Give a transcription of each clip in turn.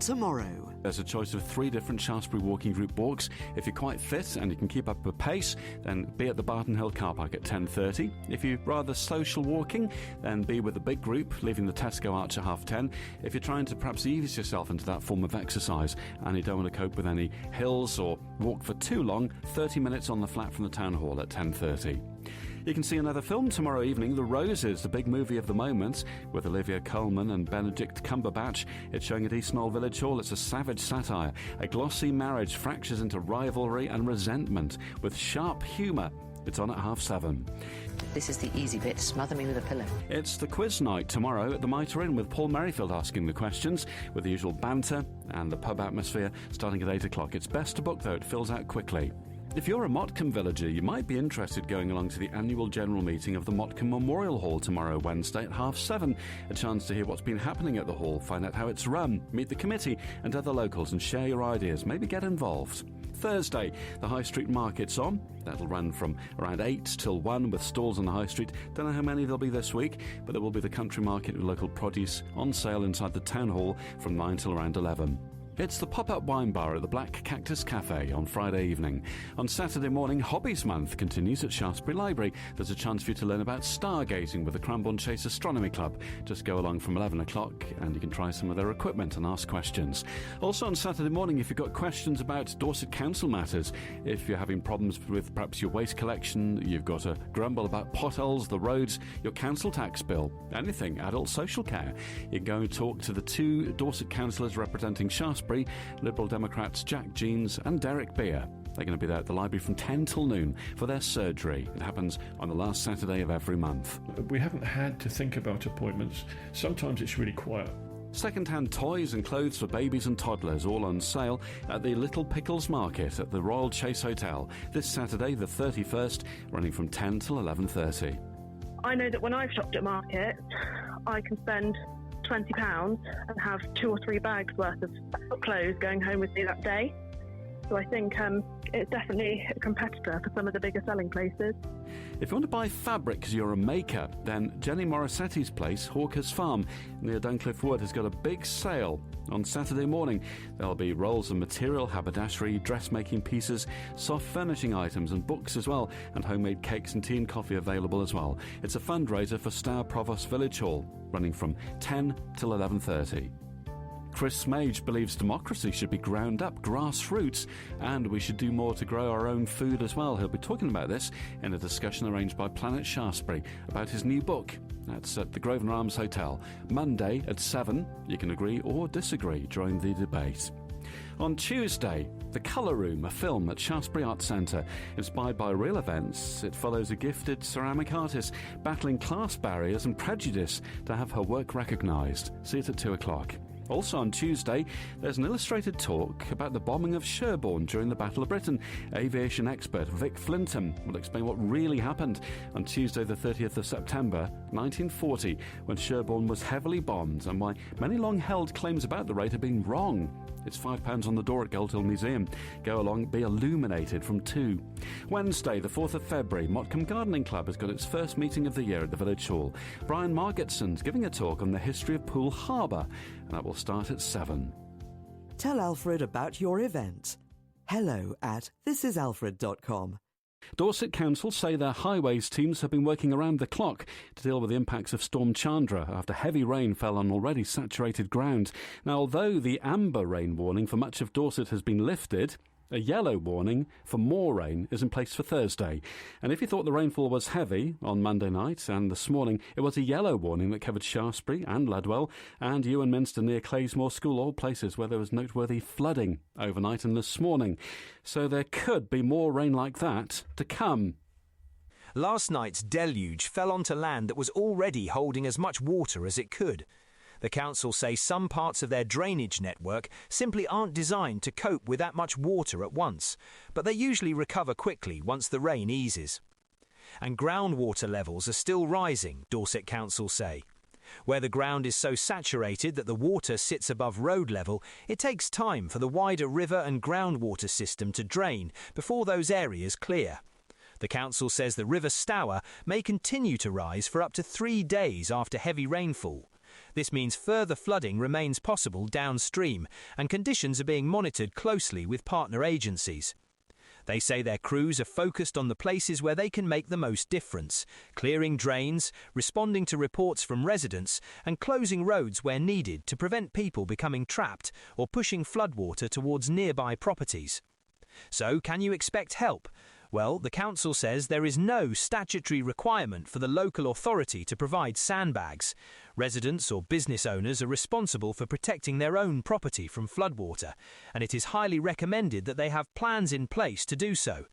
tomorrow. There's a choice of 3 different Shaftesbury walking group walks. If you're quite fit and you can keep up a pace, then be at the Barton Hill car park at 10:30. If you're rather social walking, then be with a big group, leaving the Tesco Arch at 10:30. If you're trying to perhaps ease yourself into that form of exercise and you don't want to cope with any hills or walk for too long, 30 minutes on the flat from the town hall at 10:30. You can see another film tomorrow evening, The Roses, the big movie of the moment, with Olivia Colman and Benedict Cumberbatch. It's showing at East Knoll Village Hall. It's a savage satire. A glossy marriage fractures into rivalry and resentment with sharp humour. It's on at 7:30. This is the easy bit. Smother me with a pillow. It's the quiz night tomorrow at the Mitre Inn with Paul Merrifield asking the questions, with the usual banter and the pub atmosphere starting at 8 o'clock. It's best to book, though. It fills out quickly. If you're a Motcombe villager, you might be interested going along to the annual general meeting of the Motcombe Memorial Hall tomorrow, Wednesday at 7:30. A chance to hear what's been happening at the hall, find out how it's run, meet the committee and other locals and share your ideas, maybe get involved. Thursday, the High Street Market's on. That'll run from around 8 till 1 with stalls on the High Street. Don't know how many there'll be this week, but there will be the country market with local produce on sale inside the town hall from 9 till around 11. It's the pop-up wine bar at the Black Cactus Cafe on Friday evening. On Saturday morning, Hobbies Month continues at Shaftesbury Library. There's a chance for you to learn about stargazing with the Cranbourne Chase Astronomy Club. Just go along from 11 o'clock and you can try some of their equipment and ask questions. Also on Saturday morning, if you've got questions about Dorset Council matters, if you're having problems with perhaps your waste collection, you've got a grumble about potholes, the roads, your council tax bill, anything, adult social care, you can go and talk to the 2 Dorset councillors representing Shaftesbury, Liberal Democrats Jack Jeans and Derek Beer. They're going to be there at the library from 10 till noon for their surgery. It happens on the last Saturday of every month. We haven't had to think about appointments. Sometimes it's really quiet. Second-hand toys and clothes for babies and toddlers all on sale at the Little Pickles Market at the Royal Chase Hotel. This Saturday, the 31st, running from 10 till 11:30. I know that when I've shopped at markets, I can spend £20 and have 2 or 3 bags worth of clothes going home with me that day. So I think it's definitely a competitor for some of the bigger selling places. If you want to buy fabric because you're a maker, then Jenny Morissetti's place, Hawker's Farm, near Duncliffe Wood, has got a big sale. On Saturday morning, there'll be rolls of material, haberdashery, dressmaking pieces, soft furnishing items and books as well, and homemade cakes and tea and coffee available as well. It's a fundraiser for Stour Provost Village Hall, running from 10 till 11:30. Chris Smage believes democracy should be ground up, grassroots, and we should do more to grow our own food as well. He'll be talking about this in a discussion arranged by Planet Shaftesbury about his new book. That's at the Grosvenor Arms Hotel. Monday at 7. You can agree or disagree during the debate. On Tuesday, The Colour Room, a film at Shaftesbury Arts Centre. Inspired by real events, it follows a gifted ceramic artist battling class barriers and prejudice to have her work recognised. See it at 2 o'clock. Also on Tuesday, there's an illustrated talk about the bombing of Sherborne during the Battle of Britain. Aviation expert Vic Flintham will explain what really happened on Tuesday the 30th of September 1940, when Sherborne was heavily bombed, and why many long-held claims about the raid have been wrong. It's £5 on the door at Goldhill Museum. Go along, be illuminated from 2. Wednesday, the 4th of February, Motcombe Gardening Club has got its first meeting of the year at the Village Hall. Brian Margetson's giving a talk on the history of Poole Harbour, and that will start at 7. Tell Alfred about your event. hello@thisisalfred.com. Dorset Council say their highways teams have been working around the clock to deal with the impacts of Storm Chandra after heavy rain fell on already saturated ground. Now, although the amber rain warning for much of Dorset has been lifted, a yellow warning for more rain is in place for Thursday. And if you thought the rainfall was heavy on Monday night and this morning, it was a yellow warning that covered Shaftesbury and Ludwell and Ewan Minster near Claysmore School, all places where there was noteworthy flooding overnight and this morning. So there could be more rain like that to come. Last night's deluge fell onto land that was already holding as much water as it could. The council say some parts of their drainage network simply aren't designed to cope with that much water at once, but they usually recover quickly once the rain eases. And groundwater levels are still rising, Dorset Council say. Where the ground is so saturated that the water sits above road level, it takes time for the wider river and groundwater system to drain before those areas clear. The council says the River Stour may continue to rise for up to 3 days after heavy rainfall. This means further flooding remains possible downstream, and conditions are being monitored closely with partner agencies. They say their crews are focused on the places where they can make the most difference, clearing drains, responding to reports from residents, and closing roads where needed to prevent people becoming trapped or pushing floodwater towards nearby properties. So, can you expect help? Well, the council says there is no statutory requirement for the local authority to provide sandbags. Residents or business owners are responsible for protecting their own property from floodwater, and it is highly recommended that they have plans in place to do so.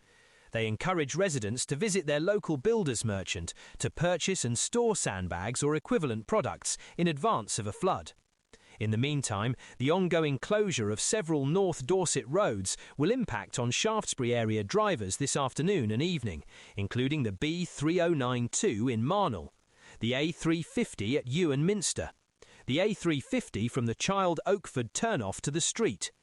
They encourage residents to visit their local builder's merchant to purchase and store sandbags or equivalent products in advance of a flood. In the meantime, the ongoing closure of several North Dorset roads will impact on Shaftesbury area drivers this afternoon and evening, including the B3092 in Marnell, the A350 at Ewan Minster, the A350 from the Child Oakford turnoff to the street.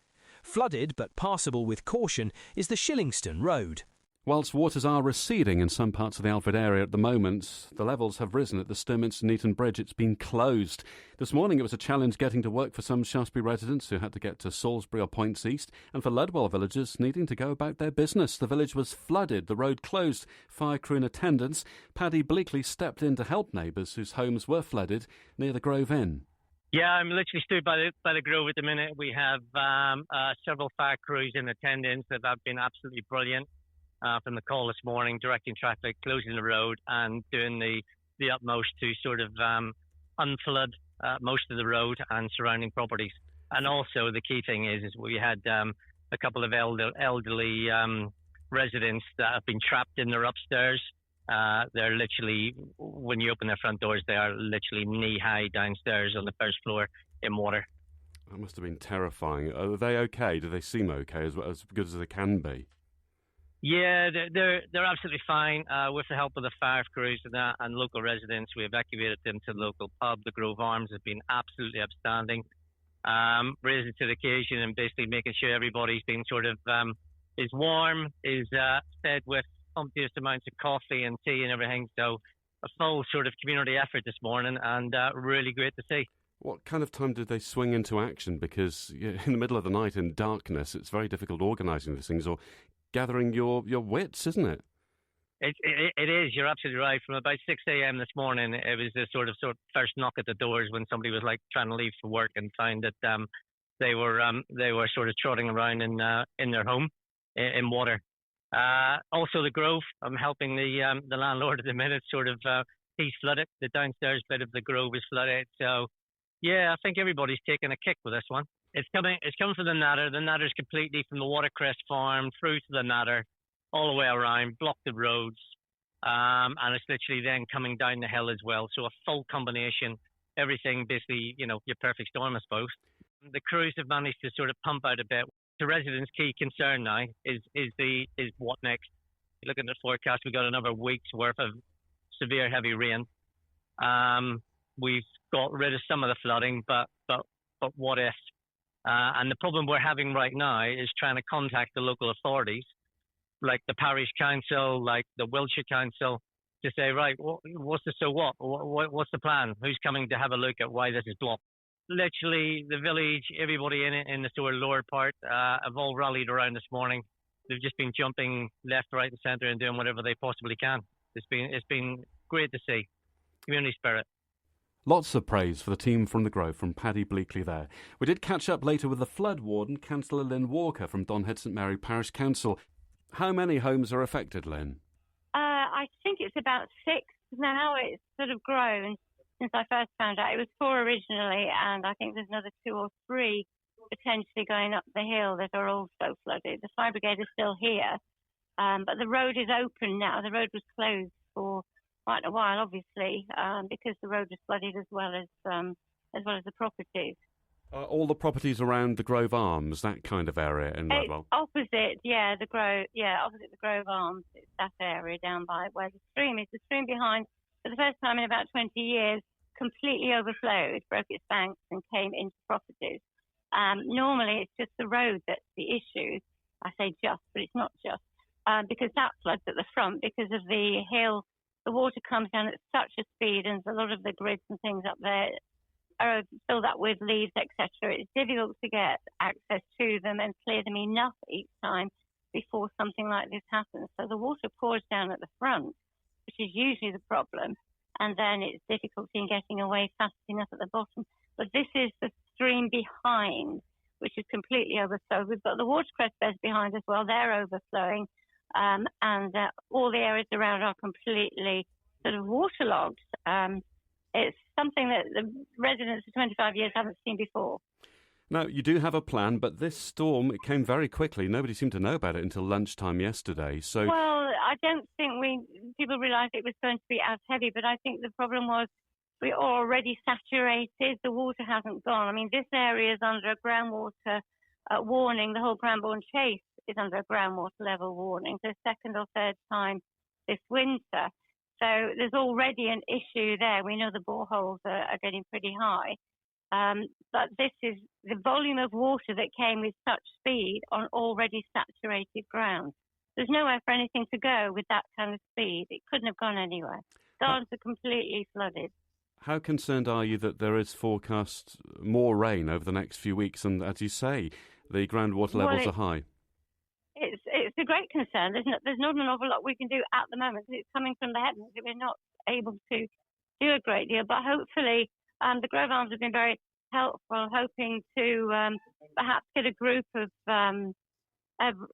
Flooded but passable with caution is the Shillingston Road. Whilst waters are receding in some parts of the Alfred area at the moment, the levels have risen at the Sturminster-Neaton Bridge. It's been closed. This morning it was a challenge getting to work for some Shaftesbury residents who had to get to Salisbury or Points East, and for Ludwell villagers needing to go about their business. The village was flooded, the road closed, fire crew in attendance. Paddy Bleakley stepped in to help neighbours whose homes were flooded near the Grove Inn. Yeah, I'm literally stood by the Grove at the minute. We have several fire crews in attendance that have been absolutely brilliant. From the call this morning, directing traffic, closing the road, and doing the utmost to sort of unflood most of the road and surrounding properties. And also, the key thing is we had a couple of elderly residents that have been trapped in their upstairs. They're literally, when you open their front doors, they are literally knee-high downstairs on the first floor in water. That must have been terrifying. Are they okay? Do they seem okay, as good as they can be? Yeah, they're absolutely fine. With the help of the fire crews and local residents, we evacuated them to the local pub. The Grove Arms have been absolutely outstanding, raising to the occasion and basically making sure everybody's been sort of is warm, is fed with copious amounts of coffee and tea and everything. So a full sort of community effort this morning, and really great to see. What kind of time did they swing into action? Because in the middle of the night in darkness, it's very difficult organising these things, or gathering your wits, isn't it? It is. You're absolutely right. From about 6 a.m. this morning, it was the sort of first knock at the doors when somebody was like trying to leave for work and find that they were sort of trotting around in their home in water. Also, the Grove. I'm helping the landlord at the minute. Sort of he's flooded. The downstairs bit of the Grove is flooded. So yeah, I think everybody's taking a kick with this one. It's coming from the Natter. The Natter's completely from the Watercrest farm through to the Natter, all the way around, blocked the roads, and it's literally then coming down the hill as well. So a full combination, everything basically, your perfect storm, I suppose. The crews have managed to sort of pump out a bit. The residents' key concern now is what next. Looking at the forecast, we've got another week's worth of severe heavy rain. We've got rid of some of the flooding, but what if? And the problem we're having right now is trying to contact the local authorities, like the parish council, like the Wiltshire council, to say, right, what's the so what? What's the plan? Who's coming to have a look at why this is blocked? Literally, the village, everybody in it, in the Stour lower part, have all rallied around this morning. They've just been jumping left, right, and centre and doing whatever they possibly can. It's been great to see. Community spirit. Lots of praise for the team from the Grove, from Paddy Bleakley there. We did catch up later with the flood warden, Councillor Lynn Walker from Donhead St Mary Parish Council. How many homes are affected, Lynn? I think it's about 6 now. It's sort of grown since I first found out. It was 4 originally, and I think there's another 2 or 3 potentially going up the hill that are also flooded. The fire brigade is still here, but the road is open now. The road was closed for quite a while, obviously, because the road was flooded as well as the properties. All the properties around the Grove Arms, that kind of area in Ludwell? Opposite, opposite the Grove Arms. It's that area down by where the stream is. The stream behind, for the first time in about 20 years, completely overflowed, broke its banks and came into properties. Normally, it's just the road that's the issue. I say just, but it's not just, because that floods at the front because of the hill. The water comes down at such a speed, and a lot of the grids and things up there are filled up with leaves, etc., it's difficult to get access to them and clear them enough each time before something like this happens. So the water pours down at the front, which is usually the problem, and then it's difficulty in getting away fast enough at the bottom. But this is the stream behind, which is completely overflowed. We've got the watercress beds behind as well. They're overflowing, and all the areas around are completely sort of waterlogged. It's something that the residents for 25 years haven't seen before. Now, you do have a plan, but this storm, it came very quickly. Nobody seemed to know about it until lunchtime yesterday. So, well, I don't think people realised it was going to be as heavy, but I think the problem was we're already saturated. The water hasn't gone. I mean, this area is under a groundwater warning. The whole Cranbourne Chase is under a groundwater level warning, the second or third time this winter. So there's already an issue there. We know the boreholes are getting pretty high. But this is the volume of water that came with such speed on already saturated ground. There's nowhere for anything to go with that kind of speed. It couldn't have gone anywhere. Gardens are completely flooded. How concerned are you that there is forecast more rain over the next few weeks? And as you say, the groundwater levels are high. It's a great concern. There's not an awful lot we can do at the moment because it's coming from the heavens. We're not able to do a great deal. But hopefully, the Grove Arms have been very helpful, hoping to perhaps get a group of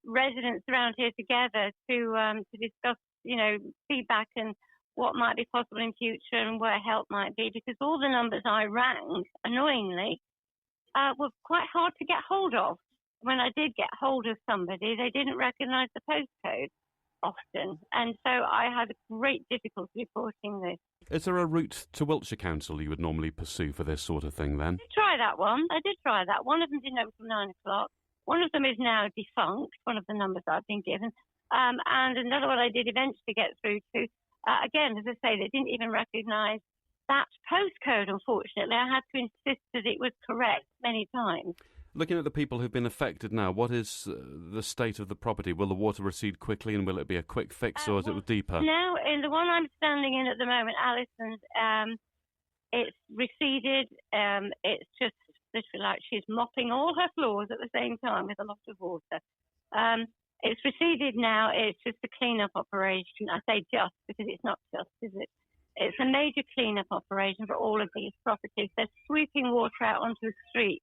residents around here together to discuss, feedback and what might be possible in future and where help might be. Because all the numbers I rang, annoyingly, were quite hard to get hold of. When I did get hold of somebody, they didn't recognise the postcode often. And so I had great difficulty reporting this. Is there a route to Wiltshire Council you would normally pursue for this sort of thing then? I did try that one. One of them didn't open till 9 o'clock. One of them is now defunct, one of the numbers I've been given. And another one I did eventually get through to. Again, as I say, they didn't even recognise that postcode, unfortunately. I had to insist that it was correct many times. Looking at the people who've been affected now, what is the state of the property? Will the water recede quickly and will it be a quick fix or is it deeper? Now, in the one I'm standing in at the moment, Alison's, it's receded. It's just literally like she's mopping all her floors at the same time with a lot of water. It's receded now. It's just a clean-up operation. I say just because it's not just, is it? It's a major clean-up operation for all of these properties. They're sweeping water out onto the street.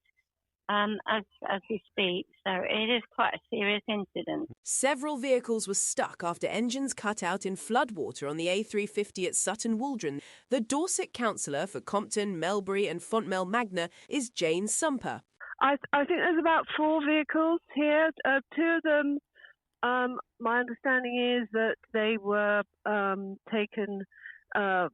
As we speak, so it is quite a serious incident. Several vehicles were stuck after engines cut out in floodwater on the A350 at Sutton Waldron. The Dorset councillor for Compton, Melbury and Fontmell Magna is Jane Sumper. I think there's about 4 vehicles here. 2 of them, my understanding is that they were taken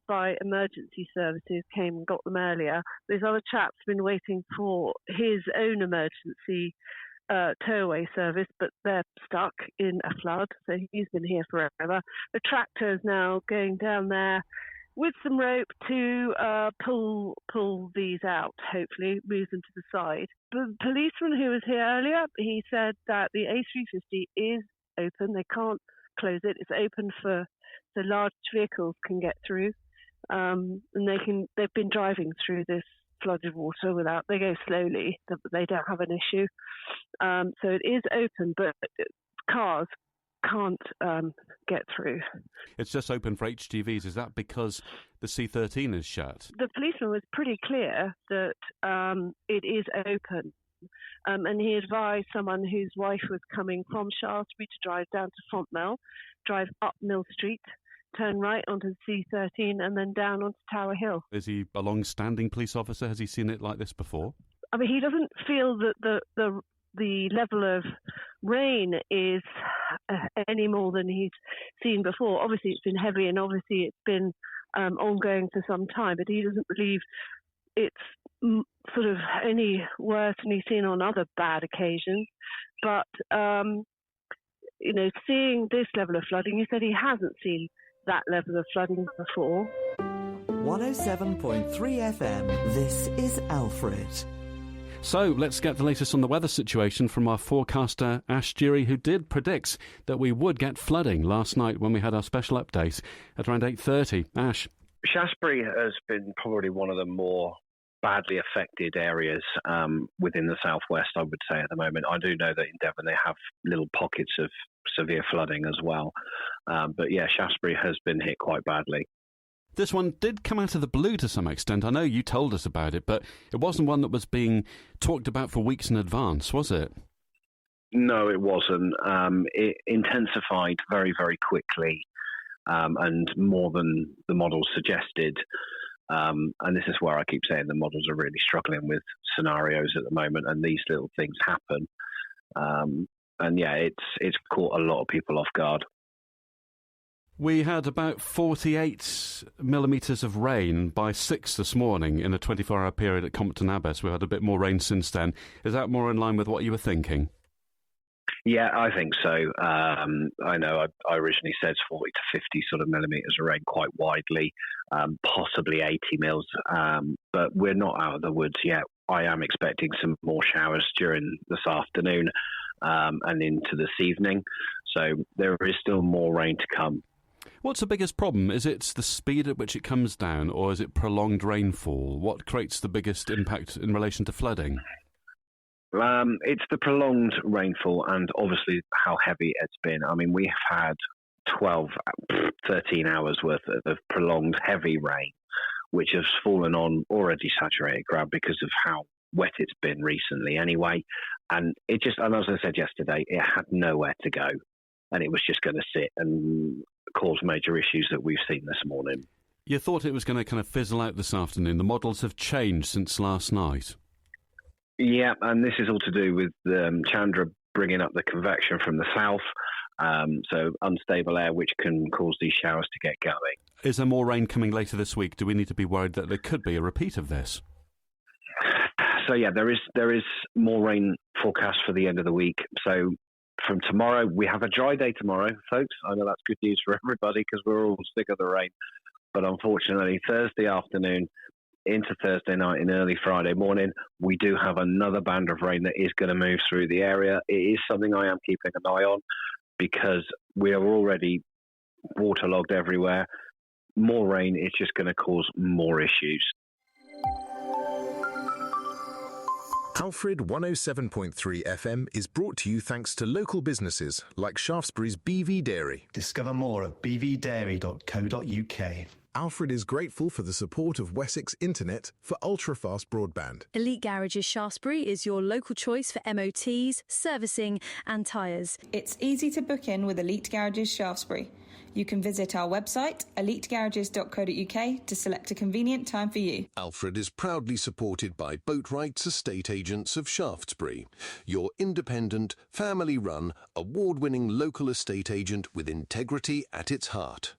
by emergency services, came and got them earlier. This other chap's been waiting for his own emergency towaway service, but they're stuck in a flood, so he's been here forever. The tractor's now going down there with some rope to pull these out, hopefully, move them to the side. The policeman who was here earlier, he said that the A350 is open. They can't close it. It's open so large vehicles can get through, and they've been driving through this flooded water they go slowly, but they don't have an issue. So it is open, but cars can't get through. It's just open for HGVs. Is that because the C13 is shut? The policeman was pretty clear that it is open. And he advised someone whose wife was coming from Shaftesbury to drive down to Fontmell, drive up Mill Street, turn right onto the C13 and then down onto Tower Hill. Is he a long-standing police officer? Has he seen it like this before? I mean, he doesn't feel that the level of rain is any more than he's seen before. Obviously, it's been heavy and obviously it's been ongoing for some time, but he doesn't believe it's sort of any worse than he's seen on other bad occasions. But, seeing this level of flooding, he said he hasn't seen that level of flooding before. 107.3 FM, this is Alfred. So let's get the latest on the weather situation from our forecaster Ash Jury, who did predict that we would get flooding last night when we had our special update at around 8:30. Ash. Shaftesbury has been probably one of the more badly affected areas within the southwest, I would say, at the moment. I do know that in Devon they have little pockets of severe flooding as well. But yeah, Shaftesbury has been hit quite badly. This one did come out of the blue to some extent. I know you told us about it, but it wasn't one that was being talked about for weeks in advance, was it? No, it wasn't. It intensified very, very quickly and more than the models suggested. And this is where I keep saying the models are really struggling with scenarios at the moment, and these little things happen. And yeah, it's caught a lot of people off guard. We had about 48 millimetres of rain by 6 this morning in a 24-hour period at Compton Abbas. We've had a bit more rain since then. Is that more in line with what you were thinking? Yeah, I think so. I know I originally said 40 to 50 sort of millimetres of rain quite widely, possibly 80 mils, but we're not out of the woods yet. I am expecting some more showers during this afternoon and into this evening, so there is still more rain to come. What's the biggest problem? Is it the speed at which it comes down, or is it prolonged rainfall? What creates the biggest impact in relation to flooding? It's the prolonged rainfall and obviously how heavy it's been. I mean, we have had 13 hours worth of prolonged heavy rain, which has fallen on already saturated ground because of how wet it's been recently anyway. And and as I said yesterday, it had nowhere to go. And it was just going to sit and cause major issues that we've seen this morning. You thought it was going to kind of fizzle out this afternoon. The models have changed since last night. Yeah, and this is all to do with Chandra bringing up the convection from the south, so unstable air, which can cause these showers to get going. Is there more rain coming later this week? Do we need to be worried that there could be a repeat of this? So yeah, there is more rain forecast for the end of the week. So from tomorrow, we have a dry day tomorrow, folks. I know that's good news for everybody because we're all sick of the rain. But unfortunately, Thursday afternoon into Thursday night and early Friday morning, we do have another band of rain that is going to move through the area. It is something I am keeping an eye on because we are already waterlogged everywhere. More rain is just going to cause more issues. Alfred 107.3 FM is brought to you thanks to local businesses like Shaftesbury's BV Dairy. Discover more at bvdairy.co.uk. Alfred is grateful for the support of Wessex Internet for ultra-fast broadband. Elite Garages Shaftesbury is your local choice for MOTs, servicing and tyres. It's easy to book in with Elite Garages Shaftesbury. You can visit our website, elitegarages.co.uk, to select a convenient time for you. Alfred is proudly supported by Boat Rights Estate Agents of Shaftesbury, your independent, family-run, award-winning local estate agent with integrity at its heart.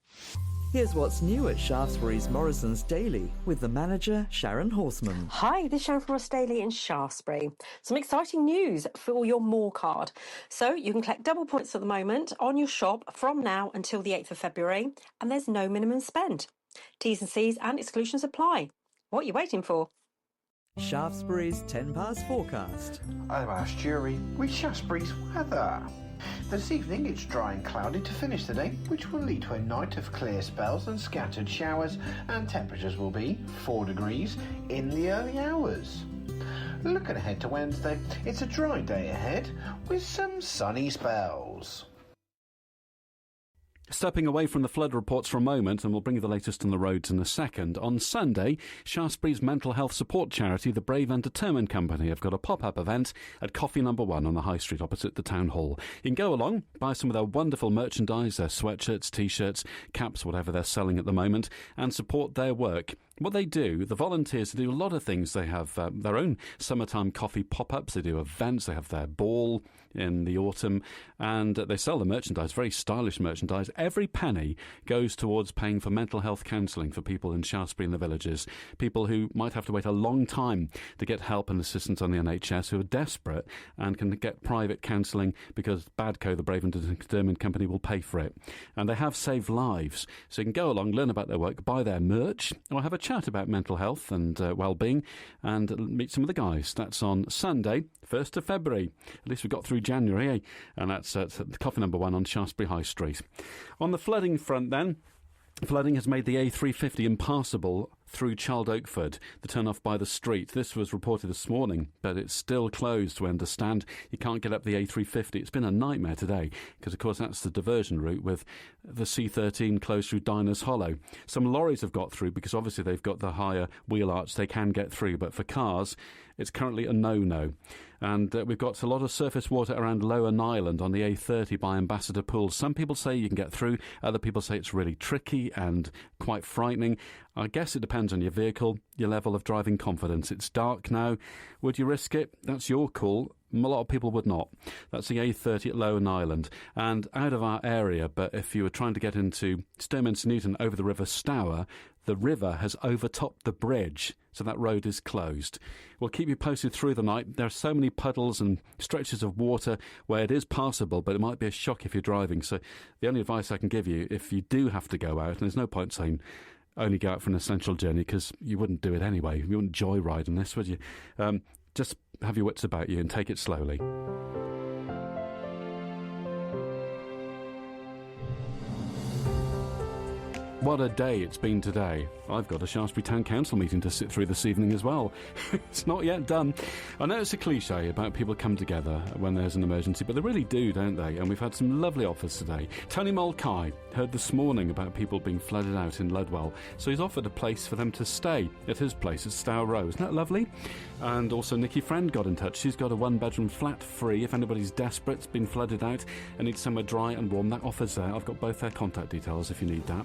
Here's what's new at Shaftesbury's Morrison's Daily with the manager, Sharon Horseman. Hi, this is Sharon from Morrison's Daily in Shaftesbury. Some exciting news for your More card. So you can collect double points at the moment on your shop from now until the 8th of February, and there's no minimum spend. T's and C's and exclusions apply. What are you waiting for? Shaftesbury's 10 past forecast. I'm Ashbury with Shaftesbury's weather. This evening it's dry and cloudy to finish the day, which will lead to a night of clear spells and scattered showers, and temperatures will be 4 degrees in the early hours. Looking ahead to Wednesday, it's a dry day ahead with some sunny spells. Stepping away from the flood reports for a moment, and we'll bring you the latest on the roads in a second. On Sunday, Shaftesbury's mental health support charity, the Brave and Determined Company, have got a pop-up event at Coffee No. 1 on the High Street opposite the Town Hall. You can go along, buy some of their wonderful merchandise, their sweatshirts, T-shirts, caps, whatever they're selling at the moment, and support their work. What they do, the volunteers do a lot of things. They have their own summertime coffee pop-ups, they do events, they have their ball in the autumn, and they sell the merchandise, very stylish merchandise. Every penny goes towards paying for mental health counselling for people in Shaftesbury and the villages, people who might have to wait a long time to get help and assistance on the NHS, who are desperate and can get private counselling because BADCO, the Brave and Determined Company, will pay for it. And they have saved lives. So you can go along, learn about their work, buy their merch, or have a chat about mental health and well-being, and meet some of the guys. That's on Sunday, 1st of February. At least we got through January, eh? And that's at Coffee No. 1 on Shaftesbury High Street. On the flooding front then, flooding has made the A350 impassable through Childokeford, the turn-off by the street. This was reported this morning, but it's still closed, we understand. You can't get up the A350. It's been a nightmare today, because, of course, that's the diversion route with the C13 closed through Diners Hollow. Some lorries have got through, because obviously they've got the higher wheel arch. They can get through, but for cars, it's currently a no-no. And we've got a lot of surface water around Lower Nyland on the A30 by Ambassador Pools. Some people say you can get through, other people say it's really tricky and quite frightening. I guess it depends on your vehicle, your level of driving confidence. It's dark now. Would you risk it? That's your call. A lot of people would not. That's the A30 at Lower Nyland. And out of our area, but if you were trying to get into Sturminster Newton over the River Stour, the river has overtopped the bridge, so that road is closed. We'll keep you posted through the night. There are so many puddles and stretches of water where it is passable, but it might be a shock if you're driving. So the only advice I can give you, if you do have to go out, and there's no point saying only go out for an essential journey, because you wouldn't do it anyway. You wouldn't joyride on this, would you? Just have your wits about you and take it slowly. What a day it's been today. I've got a Shaftesbury Town Council meeting to sit through this evening as well. It's not yet done. I know it's a cliche about people come together when there's an emergency, but they really do, don't they? And we've had some lovely offers today. Tony Mulcahy heard this morning about people being flooded out in Ludwell, so he's offered a place for them to stay at his place at Stour Row. Isn't that lovely? And also Nikki Friend got in touch. She's got a one-bedroom flat free if anybody's desperate, been flooded out and needs somewhere dry and warm. That offer's there. I've got both their contact details if you need that.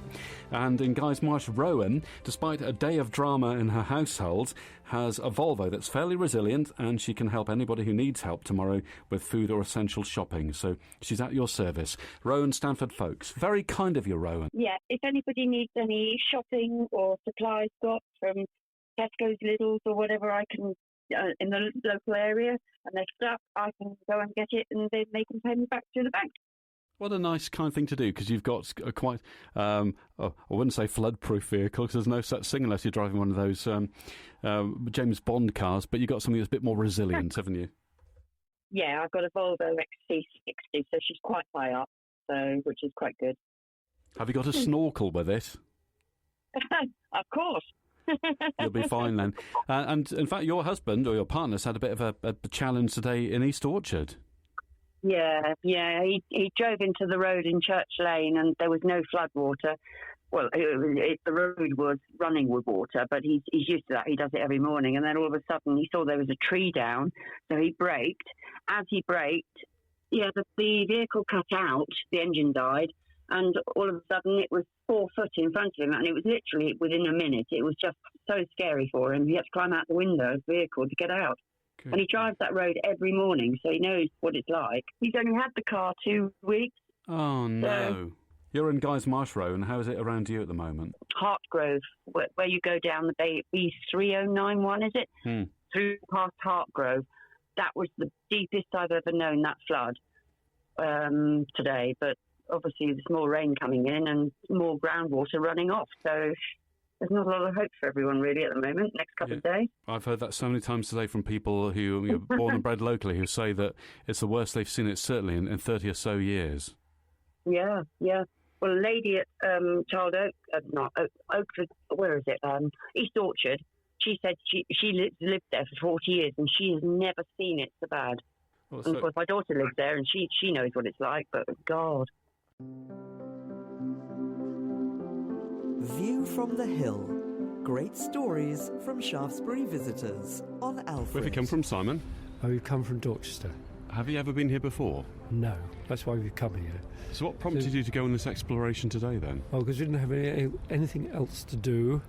And in Guy's Marsh, Rowan, despite a day of drama in her household, has a Volvo that's fairly resilient, and she can help anybody who needs help tomorrow with food or essential shopping. So she's at your service. Rowan Stanford Folks. Very kind of you, Rowan. Yeah, if anybody needs any shopping or supplies got from Tesco's, Lidl's or whatever, I can, in the local area, and they're stuck, I can go and get it and then they can pay me back to the bank. What a nice kind thing to do, because you've got a quite, I wouldn't say flood-proof vehicle, because there's no such thing unless you're driving one of those James Bond cars, but you've got something that's a bit more resilient, haven't you? Yeah, I've got a Volvo XC60, so she's quite high up, so which is quite good. Have you got a snorkel with it? Of course. You'll be fine then. And in fact, your husband or your partner's had a bit of a challenge today in East Orchard. Yeah. He drove into the road in Church Lane and there was no flood water. Well, the road was running with water, but he's used to that. He does it every morning. And then all of a sudden he saw there was a tree down, so he braked. As he braked, the vehicle cut out, the engine died, and all of a sudden it was 4 foot in front of him, and it was literally within a minute. It was just so scary for him. He had to climb out the window of the vehicle to get out. Good. And he drives that road every morning, so he knows what it's like. He's only had the car 2 weeks. Oh, no. You're in Guy's Marsh Road, and how is it around you at the moment? Hartgrove, where you go down the Bay, B3091, is it? Through past Hartgrove. That was the deepest I've ever known, that flood today. But obviously there's more rain coming in and more groundwater running off, so there's not a lot of hope for everyone really at the moment, next couple of days. I've heard that so many times today from people who are born and bred locally who say that it's the worst they've seen it, certainly, in 30 or so years. Yeah. Well, a lady at Oakford, where is it? East Orchard. She said she lived there for 40 years and she has never seen it so bad. Well, and of course, my daughter lives there and she knows what it's like, but God. View from the Hill. Great stories from Shaftesbury visitors on Alfred. Where have you come from, Simon? We've come from Dorchester. Have you ever been here before? No, that's why we've come here. So what prompted you to go on this exploration today, then? Well, because we didn't have anything else to do,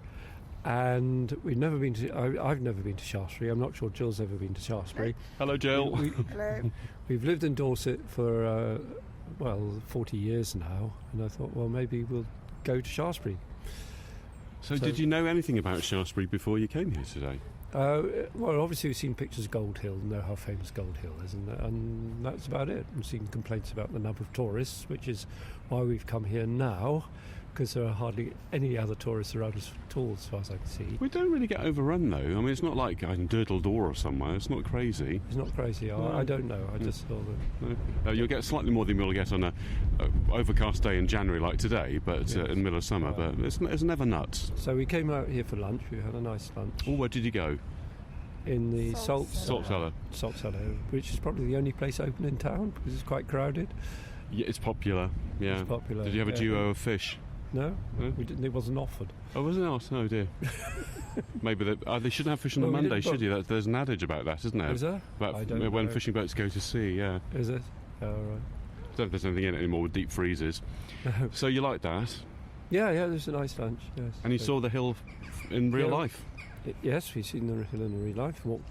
and we've never been to. I've never been to Shaftesbury. I'm not sure Jill's ever been to Shaftesbury. Hello, Jill. Hello. We've lived in Dorset for 40 years now, and I thought, well, maybe we'll go to Shaftesbury. So did you know anything about Shaftesbury before you came here today? Well, obviously we've seen pictures of Gold Hill and know how famous Gold Hill is, and that's about it. We've seen complaints about the number of tourists, which is why we've come here now, because there are hardly any other tourists around us at all, as far as I can see. We don't really get overrun, though. I mean, it's not like in Dorset or somewhere. It's not crazy. It's not crazy. No. I don't know. I just saw that. No. You'll get slightly more than you'll get on a overcast day in January like today, but in the middle of summer. But it's never nuts. So we came out here for lunch. We had a nice lunch. Oh, where did you go? In the Salt Cellar. Salt Cellar, which is probably the only place open in town because it's quite crowded. Yeah, it's popular. Yeah. It's popular. Did you have a duo of fish? No, we didn't. It wasn't offered. Oh, wasn't it? Oh dear. Maybe they shouldn't have fish on a Monday, should you? There's an adage about that, isn't there? Is there? About I don't when know. fishing boats go to sea. Yeah. Is it? Oh, right. I don't know if there's anything in it anymore with deep freezes. So you like that? Yeah, it was a nice lunch. Yes. And you saw the hill in real life? Yes, we've seen the hill in real life. Walked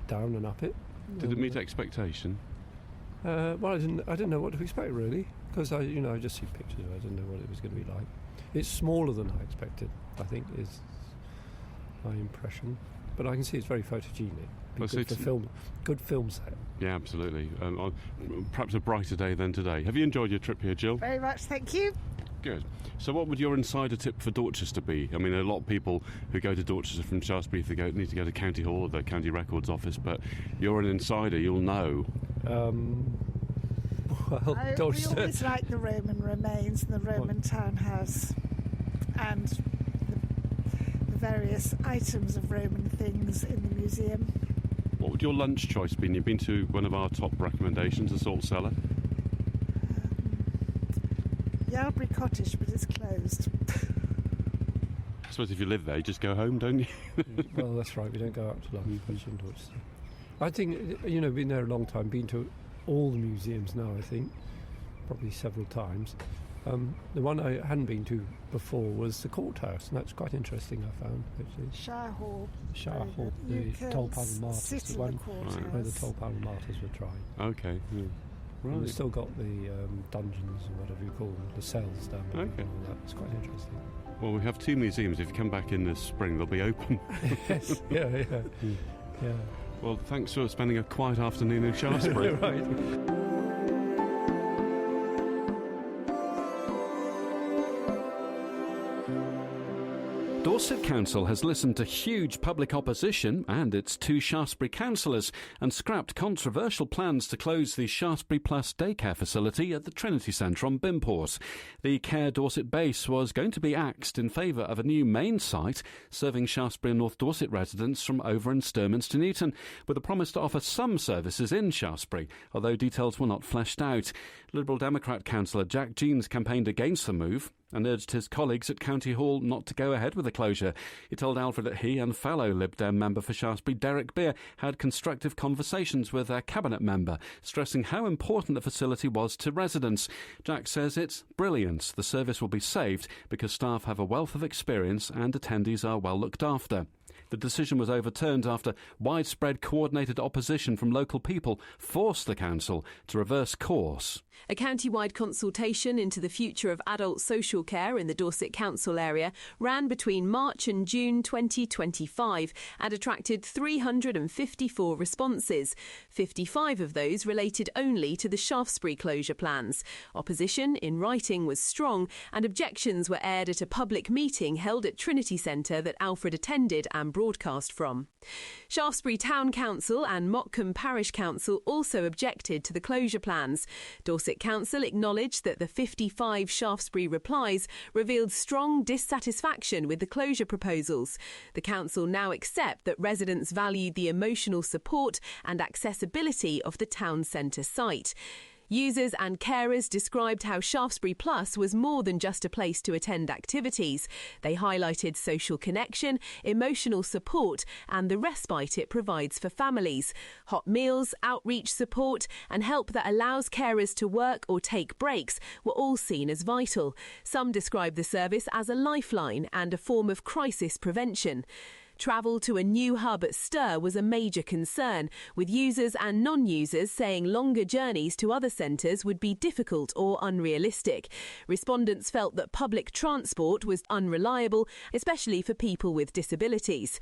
down and up it. Did it meet expectation? Well, I didn't know what to expect really, because I just see pictures. I didn't know what it was going to be like. It's smaller than I expected, I think, is my impression. But I can see it's very photogenic. Good film set. Yeah, absolutely. Perhaps a brighter day than today. Have you enjoyed your trip here, Jill? Very much, thank you. Good. So what would your insider tip for Dorchester be? I mean, a lot of people who go to Dorchester from Shaftesbury need to go to County Hall or the County Records Office, but you're an insider, you'll know. We always like the Roman remains and the Roman townhouse and the various items of Roman things in the museum. What would your lunch choice be? You've been to one of our top recommendations, the Salt Cellar. Yardbury Cottage, but it's closed. I suppose if you live there, you just go home, don't you? Well, that's right. We don't go out to lunch much in Dorchester. I think, been there a long time, been to all the museums now, I think, probably several times. The one I hadn't been to before was the courthouse, and that's quite interesting, I found, actually. Shire Hall, the Toll Panel Martyrs, the one where the Toll Panel Martyrs were tried. Okay, yeah. Right. And we've still got the dungeons, or whatever you call them, the cells down there. Okay. And all that. It's quite interesting. Well, we have two museums. If you come back in the spring, they'll be open. Yes, yeah. Well, thanks for spending a quiet afternoon in Shaftesbury. Right. Dorset Council has listened to huge public opposition and its two Shaftesbury councillors and scrapped controversial plans to close the Shaftesbury Plus daycare facility at the Trinity Centre on Bimport. The Care Dorset base was going to be axed in favour of a new main site serving Shaftesbury and North Dorset residents from over in Sturminster Newton, with a promise to offer some services in Shaftesbury, although details were not fleshed out. Liberal Democrat councillor Jack Jeans campaigned against the move and urged his colleagues at County Hall not to go ahead with the closure. He told Alfred that he and fellow Lib Dem member for Shaftesbury, Derek Beer, had constructive conversations with their cabinet member, stressing how important the facility was to residents. Jack says it's brilliant. The service will be saved because staff have a wealth of experience and attendees are well looked after. The decision was overturned after widespread coordinated opposition from local people forced the council to reverse course. A county-wide consultation into the future of adult social care in the Dorset Council area ran between March and June 2025 and attracted 354 responses. 55 of those related only to the Shaftesbury closure plans. Opposition in writing was strong and objections were aired at a public meeting held at Trinity Centre that Alfred attended and broadcast from. Shaftesbury Town Council and Wincombe Parish Council also objected to the closure plans. Dorset Council acknowledged that the 55 Shaftesbury replies revealed strong dissatisfaction with the closure proposals. The council now accept that residents valued the emotional support and accessibility of the town centre site. Users and carers described how Shaftesbury Plus was more than just a place to attend activities. They highlighted social connection, emotional support and the respite it provides for families. Hot meals, outreach support and help that allows carers to work or take breaks were all seen as vital. Some described the service as a lifeline and a form of crisis prevention. Travel to a new hub at Stour was a major concern, with users and non-users saying longer journeys to other centres would be difficult or unrealistic. Respondents felt that public transport was unreliable, especially for people with disabilities.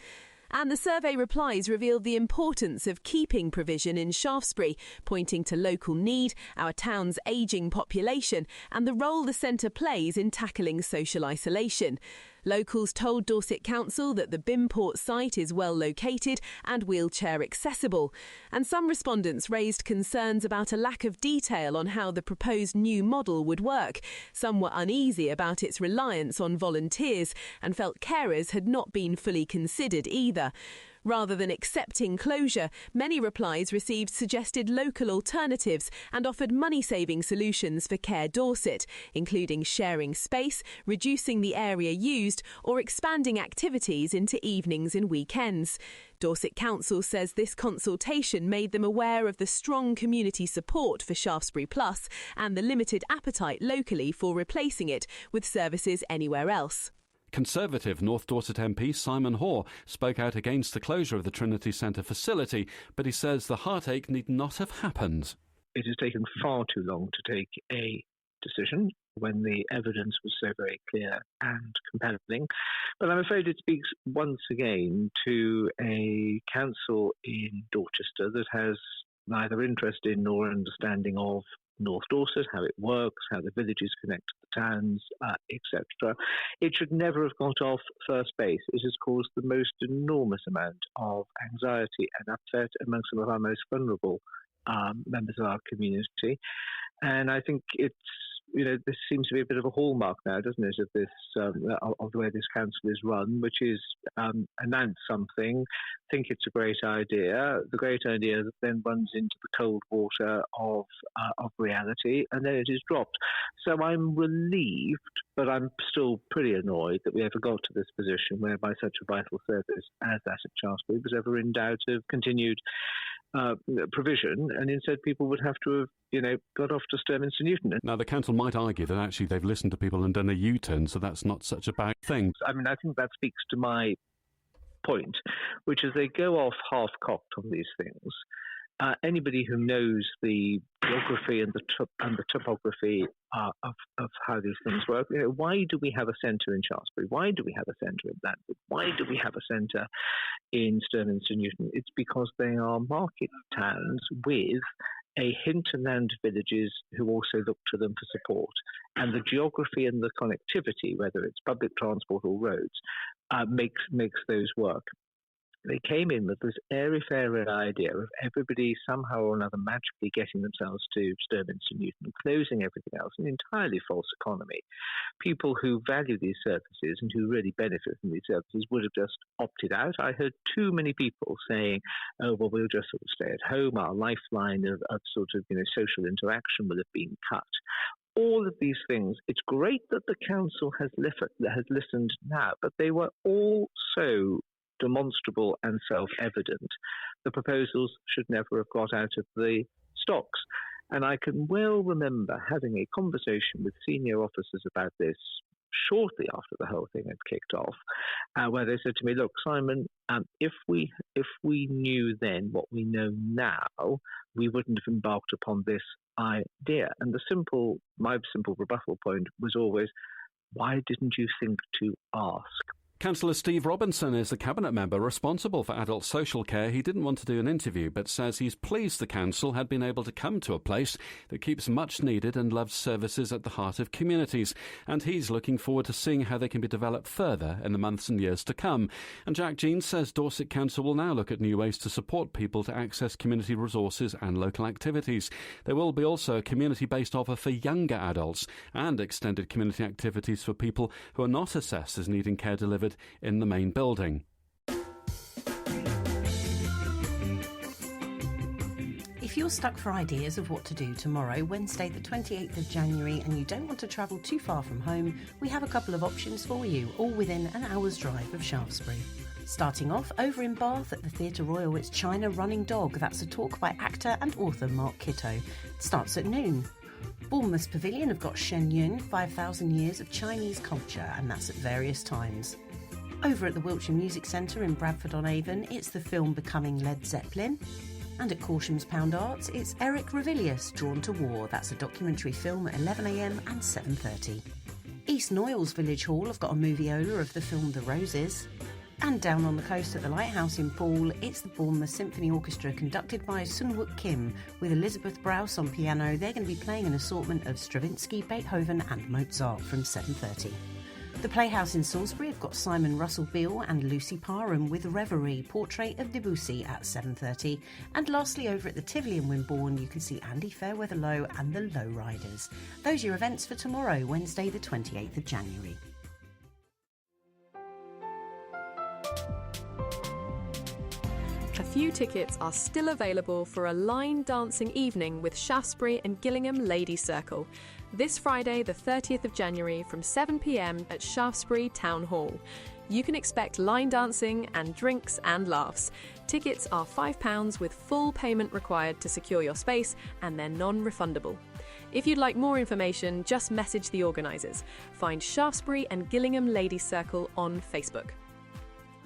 And the survey replies revealed the importance of keeping provision in Shaftesbury, pointing to local need, our town's ageing population, and the role the centre plays in tackling social isolation. Locals told Dorset Council that the Bimport site is well located and wheelchair accessible. And some respondents raised concerns about a lack of detail on how the proposed new model would work. Some were uneasy about its reliance on volunteers and felt carers had not been fully considered either. Rather than accepting closure, many replies received suggested local alternatives and offered money-saving solutions for Care Dorset, including sharing space, reducing the area used, or expanding activities into evenings and weekends. Dorset Council says this consultation made them aware of the strong community support for Shaftesbury Plus and the limited appetite locally for replacing it with services anywhere else. Conservative North Dorset MP Simon Hoare spoke out against the closure of the Trinity Centre facility, but he says the heartache need not have happened. It has taken far too long to take a decision when the evidence was so very clear and compelling. But I'm afraid it speaks once again to a council in Dorchester that has neither interest in nor understanding of North Dorset, how it works, how the villages connect to the towns, etc. It should never have got off first base. It has caused the most enormous amount of anxiety and upset among some of our most vulnerable members of our community. And I think it's, this seems to be a bit of a hallmark now, doesn't it, of this of the way this council is run, which is announce something, think it's a great idea. The great idea then runs into the cold water of reality, and then it is dropped. So I'm relieved, but I'm still pretty annoyed that we ever got to this position whereby such a vital service as that at Shaftesbury was ever in doubt of continued provision, and instead people would have to have, got off to Stour and Newton. Now, the council might argue that actually they've listened to people and done a U-turn, so that's not such a bad thing. I mean, I think that speaks to my point, which is they go off half-cocked on these things. Anybody who knows the geography and the topography of how these things work, why do we have a centre in Shaftesbury? Why do we have a centre in Blandford? Why do we have a centre in Stour and Newton? It's because they are market towns with a hinterland villages who also look to them for support. And the geography and the connectivity, whether it's public transport or roads, makes those work. They came in with this airy-fairy idea of everybody somehow or another magically getting themselves to Stour and Newton, closing everything else, an entirely false economy. People who value these services and who really benefit from these services would have just opted out. I heard too many people saying, oh, well, we'll just sort of stay at home. Our lifeline of sort of, social interaction will have been cut. All of these things, it's great that the council has listened now, but they were all so demonstrable and self-evident. The proposals should never have got out of the stocks. And I can well remember having a conversation with senior officers about this shortly after the whole thing had kicked off, where they said to me, look, Simon, if we knew then what we know now, we wouldn't have embarked upon this idea. And my simple rebuttal point was always, why didn't you think to ask? Councillor Steve Robinson is the Cabinet member responsible for adult social care. He didn't want to do an interview, but says he's pleased the council had been able to come to a place that keeps much needed and loved services at the heart of communities. And he's looking forward to seeing how they can be developed further in the months and years to come. And Jack Jeans says Dorset Council will now look at new ways to support people to access community resources and local activities. There will be also a community-based offer for younger adults and extended community activities for people who are not assessed as needing care delivered in the main building. If you're stuck for ideas of what to do tomorrow, Wednesday the 28th of January, and you don't want to travel too far from home, we have a couple of options for you, all within an hour's drive of Shaftesbury. Starting off, over in Bath at the Theatre Royal, it's China Running Dog. That's a talk by actor and author Mark Kitto. It starts at noon. Bournemouth Pavilion have got Shen Yun, 5,000 Years of Chinese Culture, and that's at various times. Over at the Wiltshire Music Centre in Bradford-on-Avon, it's the film Becoming Led Zeppelin. And at Corsham's Pound Arts, it's Eric Revilius, Drawn to War. That's a documentary film at 11am and 7:30. East Noyles Village Hall have got a moviola of the film The Roses. And down on the coast at the Lighthouse in Poole, it's the Bournemouth Symphony Orchestra conducted by Sunwook Kim. With Elizabeth Browse on piano, they're going to be playing an assortment of Stravinsky, Beethoven and Mozart from 7:30. The Playhouse in Salisbury have got Simon Russell Beale and Lucy Parham with Reverie, Portrait of Debussy at 7:30. And lastly, over at the Tivoli in Wimborne, you can see Andy Fairweather Low and the Lowriders. Those are your events for tomorrow, Wednesday the 28th of January. A few tickets are still available for a line dancing evening with Shaftesbury and Gillingham Ladies Circle. This Friday, the 30th of January from 7 p.m. at Shaftesbury Town Hall. You can expect line dancing and drinks and laughs. Tickets are £5 with full payment required to secure your space, and they're non-refundable. If you'd like more information, just message the organisers. Find Shaftesbury and Gillingham Ladies Circle on Facebook.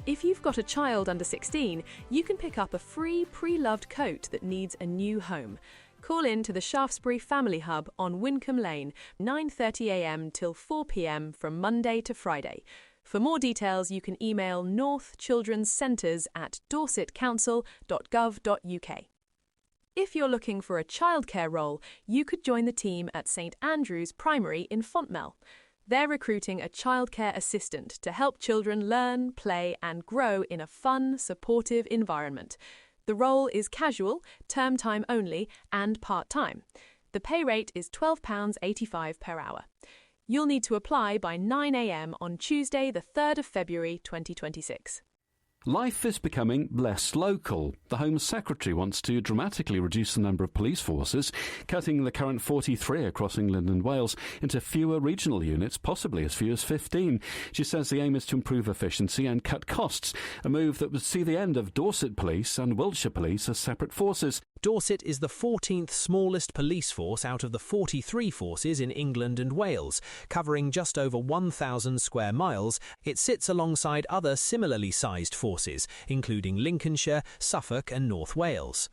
If you've got a child under 16, you can pick up a free pre-loved coat that needs a new home. Call in to the Shaftesbury Family Hub on Wincombe Lane, 9:30 a.m. till 4 p.m. from Monday to Friday. For more details, you can email North Children's Centres at dorsetcouncil.gov.uk. If you're looking for a childcare role, you could join the team at St Andrew's Primary in Fontmell. They're recruiting a childcare assistant to help children learn, play and grow in a fun, supportive environment. The role is casual, term time only and part-time. The pay rate is £12.85 per hour. You'll need to apply by 9 a.m. on Tuesday the 3rd of February 2026. Life is becoming less local. The Home Secretary wants to dramatically reduce the number of police forces, cutting the current 43 across England and Wales into fewer regional units, possibly as few as 15. She says the aim is to improve efficiency and cut costs, a move that would see the end of Dorset Police and Wiltshire Police as separate forces. Dorset is the 14th smallest police force out of the 43 forces in England and Wales, covering just over 1,000 square miles. It sits alongside other similarly sized forces, including Lincolnshire, Suffolk and North Wales.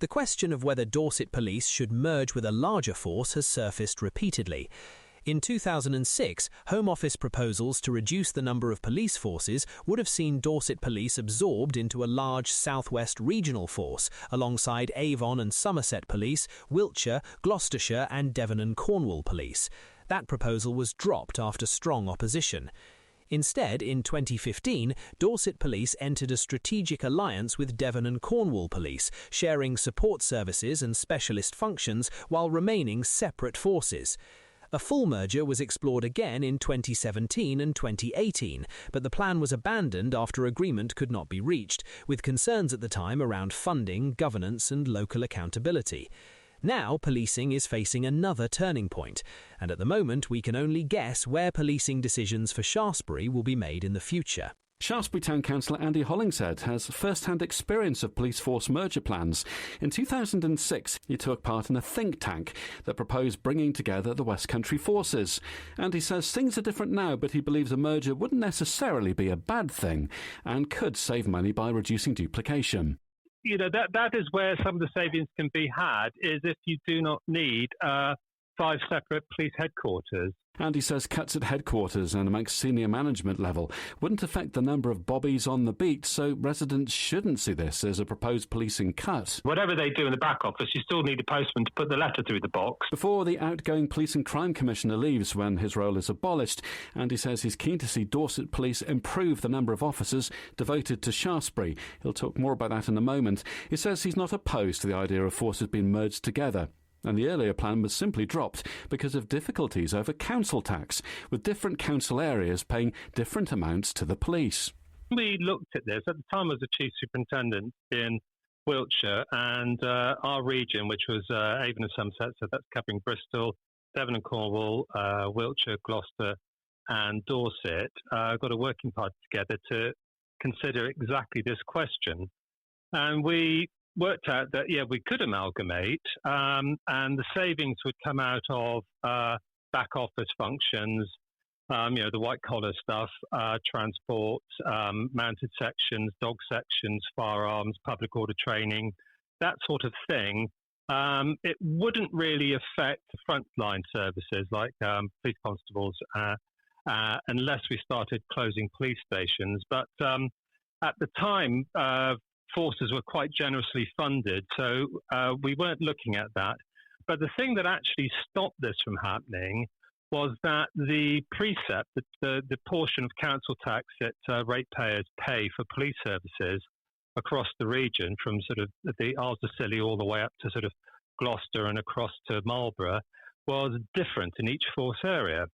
The question of whether Dorset Police should merge with a larger force has surfaced repeatedly. In 2006, Home Office proposals to reduce the number of police forces would have seen Dorset Police absorbed into a large South West regional force, alongside Avon and Somerset Police, Wiltshire, Gloucestershire and Devon and Cornwall Police. That proposal was dropped after strong opposition. Instead, in 2015, Dorset Police entered a strategic alliance with Devon and Cornwall Police, sharing support services and specialist functions while remaining separate forces. A full merger was explored again in 2017 and 2018, but the plan was abandoned after agreement could not be reached, with concerns at the time around funding, governance and local accountability. Now policing is facing another turning point, and at the moment we can only guess where policing decisions for Shaftesbury will be made in the future. Shaftesbury Town Councillor Andy Hollingshead has first-hand experience of police force merger plans. In 2006, he took part in a think tank that proposed bringing together the West Country forces. Andy says things are different now, but he believes a merger wouldn't necessarily be a bad thing and could save money by reducing duplication. You know, that is where some of the savings can be had, is if you do not need 5 separate police headquarters. Andy says cuts at headquarters and amongst senior management level wouldn't affect the number of bobbies on the beat, so residents shouldn't see this as a proposed policing cut. Whatever they do in the back office, you still need a postman to put the letter through the box. Before the outgoing Police and Crime Commissioner leaves when his role is abolished, Andy says he's keen to see Dorset Police improve the number of officers devoted to Shaftesbury. He'll talk more about that in a moment. He says he's not opposed to the idea of forces being merged together. And the earlier plan was simply dropped because of difficulties over council tax, with different council areas paying different amounts to the police. We looked at this. At the time I was the Chief Superintendent in Wiltshire, and our region, which was Avon and Somerset, so that's covering Bristol, Devon and Cornwall, Wiltshire, Gloucester and Dorset, got a working party together to consider exactly this question. And we worked out that, we could amalgamate, and the savings would come out of back office functions, the white collar stuff, transport, mounted sections, dog sections, firearms, public order training, that sort of thing. It wouldn't really affect the frontline services like police constables unless we started closing police stations. But at the time, forces were quite generously funded, so we weren't looking at that. But the thing that actually stopped this from happening was that the precept, the portion of council tax that ratepayers pay for police services across the region, from sort of the Isles of Scilly all the way up to sort of Gloucester and across to Marlborough, was different in each force area.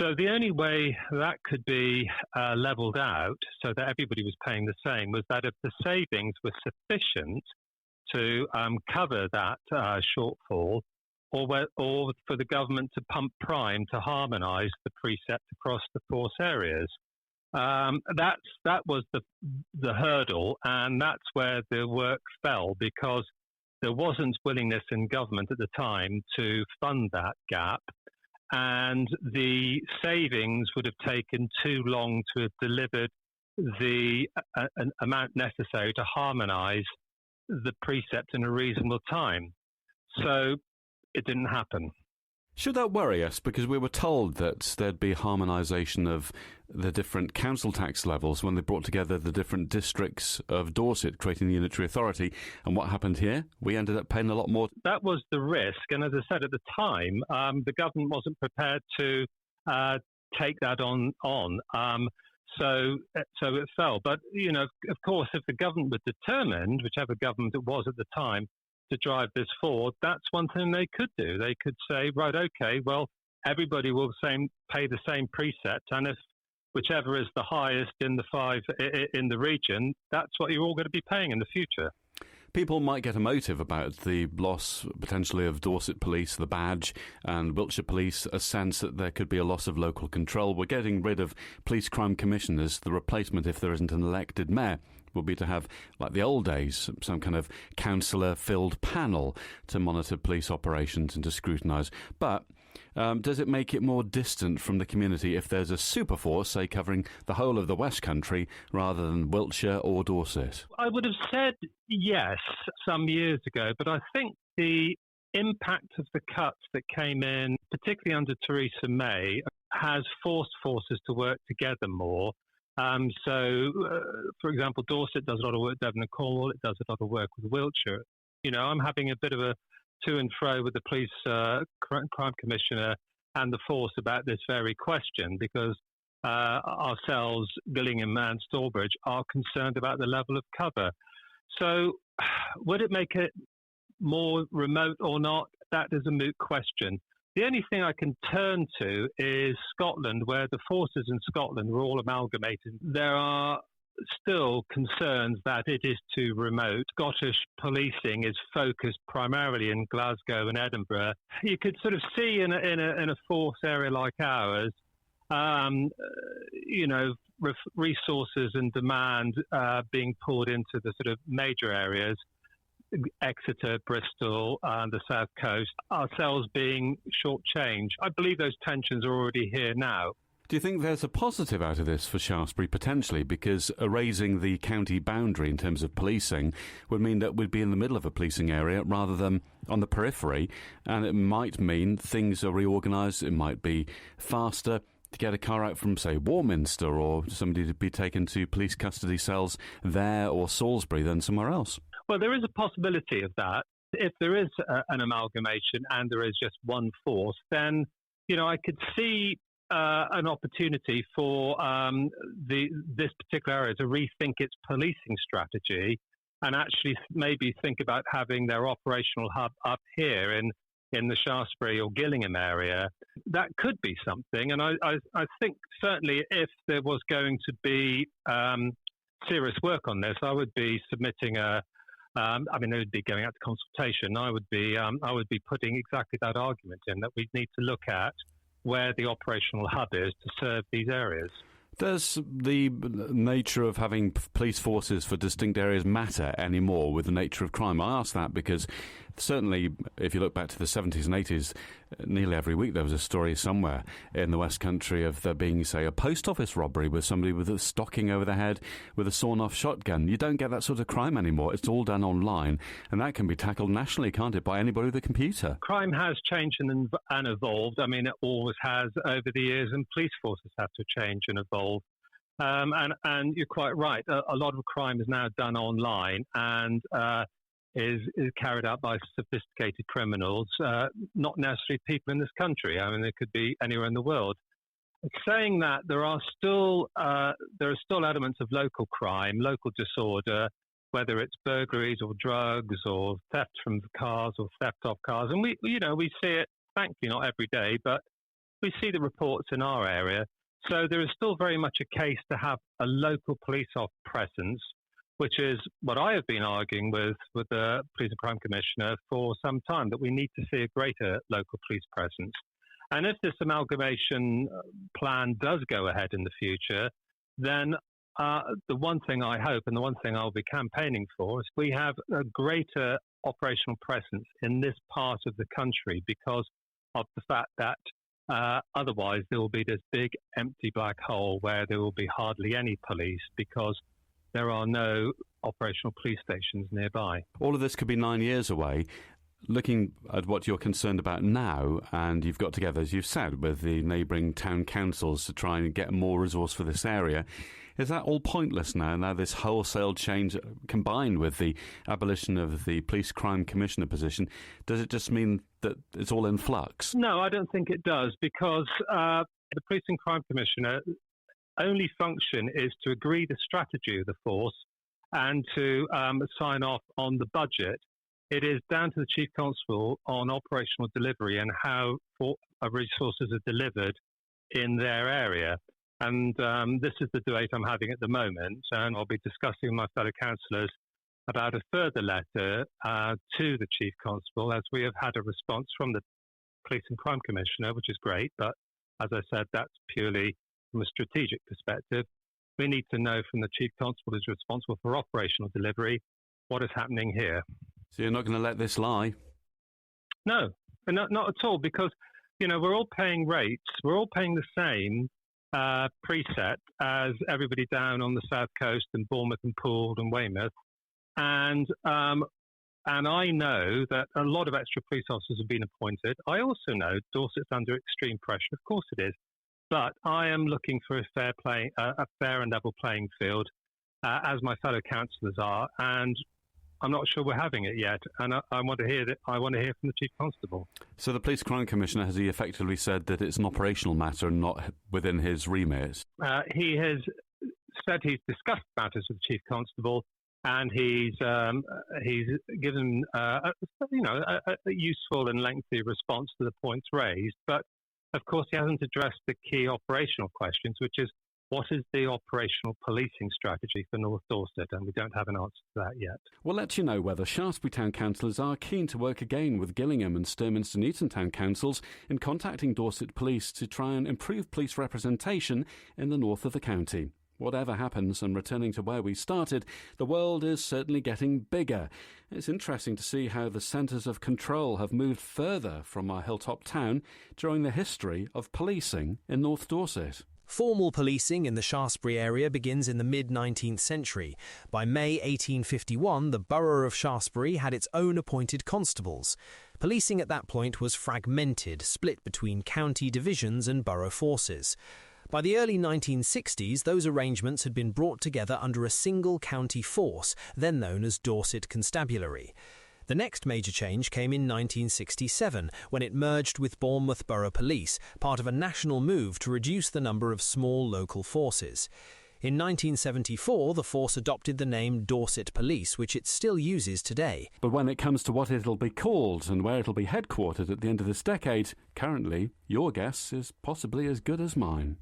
So the only way that could be levelled out so that everybody was paying the same was that if the savings were sufficient to cover that shortfall, or for the government to pump prime to harmonise the precept across the force areas. That was the hurdle, and that's where the work fell, because there wasn't willingness in government at the time to fund that gap, and the savings would have taken too long to have delivered the amount necessary to harmonise the precept in a reasonable time. So it didn't happen. Should that worry us? Because we were told that there'd be harmonisation of the different council tax levels when they brought together the different districts of Dorset, creating the unitary authority. And what happened here? We ended up paying a lot more. That was the risk. And as I said at the time, the government wasn't prepared to take that on. So it fell. But, you know, of course, if the government was determined, whichever government it was at the time, to drive this forward, that's one thing they could do. They could say, right, okay, well, everybody will pay the same precept, and if whichever is the highest in the five in the region, that's what you're all going to be paying in the future. People might get emotive about the loss, potentially, of Dorset Police, the badge, and Wiltshire Police, a sense that there could be a loss of local control. We're getting rid of police crime commissioners. The replacement, if there isn't an elected mayor, will be to have, like the old days, some kind of councillor-filled panel to monitor police operations and to scrutinise. But does it make it more distant from the community if there's a super force, say, covering the whole of the West Country rather than Wiltshire or Dorset? I would have said yes some years ago, but I think the impact of the cuts that came in, particularly under Theresa May, has forced forces to work together more. For example, Dorset does a lot of work with Devon and Cornwall. It does a lot of work with Wiltshire. You know, I'm having a bit of a to and fro with the police crime commissioner and the force about this very question, because ourselves, Gillingham and Stourbridge, are concerned about the level of cover. So would it make it more remote or not? That is a moot question. The only thing I can turn to is Scotland, where the forces in Scotland were all amalgamated. There are still concerns that it is too remote. Scottish policing is focused primarily in Glasgow and Edinburgh. You could sort of see in a force area like ours, resources and demand being pulled into the sort of major areas. Exeter, Bristol, and the South Coast, ourselves being shortchanged. I believe those tensions are already here now. Do you think there's a positive out of this for Shaftesbury, potentially? Because erasing the county boundary in terms of policing would mean that we'd be in the middle of a policing area rather than on the periphery, and it might mean things are reorganised. It might be faster to get a car out from, say, Warminster, or somebody to be taken to police custody cells there or Salisbury than somewhere else. Well, there is a possibility of that. If there is an amalgamation and there is just one force, then, you know, I could see an opportunity for this particular area to rethink its policing strategy and actually maybe think about having their operational hub up here in the Shaftesbury or Gillingham area. That could be something. And I think certainly if there was going to be serious work on this, I would be submitting it would be going out to consultation. I would be putting exactly that argument in, that we need to look at where the operational hub is to serve these areas. Does the nature of having police forces for distinct areas matter anymore with the nature of crime? I ask that because certainly, if you look back to the 70s and 80s, nearly every week there was a story somewhere in the West Country of there being, say, a post office robbery with somebody with a stocking over their head with a sawn-off shotgun. You don't get that sort of crime anymore. It's all done online, and that can be tackled nationally, can't it, by anybody with a computer? Crime has changed and evolved. I mean, it always has over the years, and police forces have to change and evolve. And you're quite right. A lot of crime is now done online and is carried out by sophisticated criminals, not necessarily people in this country. I mean, they could be anywhere in the world. Saying that, there are still elements of local crime, local disorder, whether it's burglaries or drugs or theft from cars or theft of cars. And we see it, thankfully not every day, but we see the reports in our area. So there is still very much a case to have a local police presence, which is what I have been arguing with the Police and Crime Commissioner for some time, that we need to see a greater local police presence. And if this amalgamation plan does go ahead in the future, then the one thing I hope and the one thing I'll be campaigning for is we have a greater operational presence in this part of the country, because of the fact that otherwise there will be this big empty black hole where there will be hardly any police because there are no operational police stations nearby. All of this could be 9 years away. Looking at what you're concerned about now, and you've got together, as you've said, with the neighbouring town councils to try and get more resource for this area, is that all pointless now this wholesale change combined with the abolition of the Police Crime Commissioner position? Does it just mean that it's all in flux? No, I don't think it does, because the Police and Crime Commissioner only function is to agree the strategy of the force and to sign off on the budget. It is down to the Chief Constable on operational delivery and how resources are delivered in their area. And this is the debate I'm having at the moment, and I'll be discussing with my fellow councillors about a further letter to the Chief Constable, as we have had a response from the Police and Crime Commissioner, which is great, but as I said, that's purely from a strategic perspective. We need to know from the Chief Constable who's responsible for operational delivery what is happening here. So you're not going to let this lie? No, not at all, because, we're all paying rates. We're all paying the same preset as everybody down on the south coast and Bournemouth and Poole and Weymouth. And I know that a lot of extra police officers have been appointed. I also know Dorset's under extreme pressure. Of course it is. But I am looking for a fair and level playing field, as my fellow councillors are, and I'm not sure we're having it yet. And I want to hear that. I want to hear from the Chief Constable. So the Police Crime Commissioner, has he effectively said that it's an operational matter and not within his remit? He has said he's discussed matters with the Chief Constable, and he's given a useful and lengthy response to the points raised. But of course, he hasn't addressed the key operational questions, which is, what is the operational policing strategy for North Dorset? And we don't have an answer to that yet. We'll let you know whether Shaftesbury Town Councillors are keen to work again with Gillingham and Sturminster Newton Town Councils in contacting Dorset Police to try and improve police representation in the north of the county. Whatever happens, and returning to where we started, the world is certainly getting bigger. It's interesting to see how the centres of control have moved further from our hilltop town during the history of policing in North Dorset. Formal policing in the Shaftesbury area begins in the mid-19th century. By May 1851, the borough of Shaftesbury had its own appointed constables. Policing at that point was fragmented, split between county divisions and borough forces. By the early 1960s, those arrangements had been brought together under a single county force, then known as Dorset Constabulary. The next major change came in 1967, when it merged with Bournemouth Borough Police, part of a national move to reduce the number of small local forces. In 1974, the force adopted the name Dorset Police, which it still uses today. But when it comes to what it'll be called and where it'll be headquartered at the end of this decade, currently, your guess is possibly as good as mine.